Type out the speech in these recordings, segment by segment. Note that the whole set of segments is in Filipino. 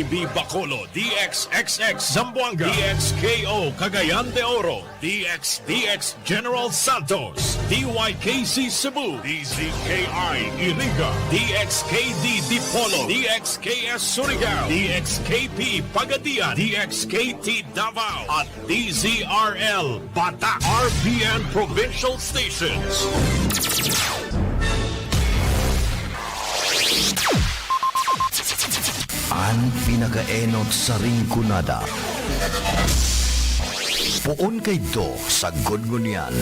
DB Bacolod, DXXX Zamboanga, DXKO Cagayan de Oro, DXDX General Santos, DYKC Cebu, DZKI Iriga, DXKD Dipolo, DXKS Surigao, DXKP Pagadian, DXKT Davao, at DZRL Bata RPN Provincial Stations. Ang pinakaenot sa ringkunada. Puon kay do sa gudgunyan.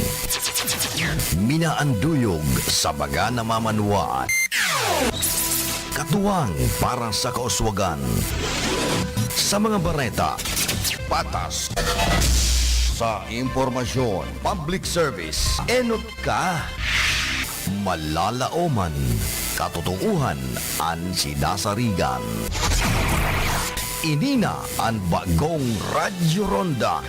Minaanduyog sa baga namamanwaan. Katuwang para sa kauswagan. Sa mga bareta, patas. Sa impormasyon, public service, enot ka. Malalaoman, katotohanan ang sinasarigan. Inina ang bagong Radyo Ronda.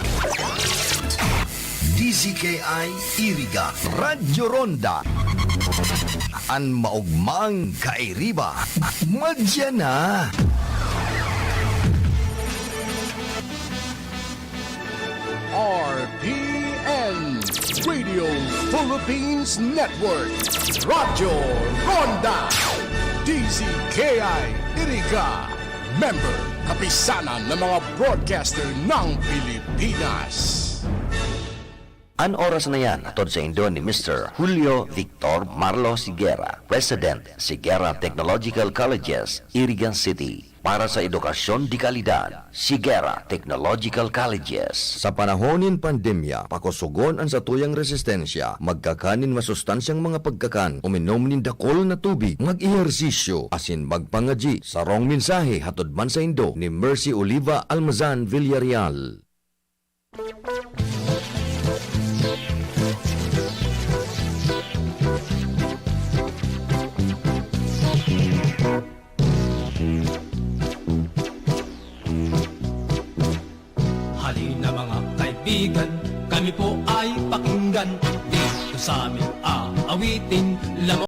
DZKI Iriga Radyo Ronda. Ang maugmang kairiba. Madya na. RPN Radio Philippines Network Radyo Ronda DZKI Iriga Member Kapisanan ng mga broadcaster ng Pilipinas. An oras na yan atod sa Indo ni Mr. Julio Victor Marlo Siguera, President Siguera Technological Colleges, Irigan City. Para sa edukasyon di kalidad, Siguera Technological Colleges. Sa panahonin pandemya, pakusugon ang satuyang resistensya, magkakanin masustansyang mga pagkakan, uminom nin dakol na tubig, mag-ehersisyo, asin magpangaji. Sa rong mensahe hatod man sa Indo ni Mercy Oliva Almazan Villarreal. Halina mga kaibigan, kami po ay pakinggan dito sa aming aawitin.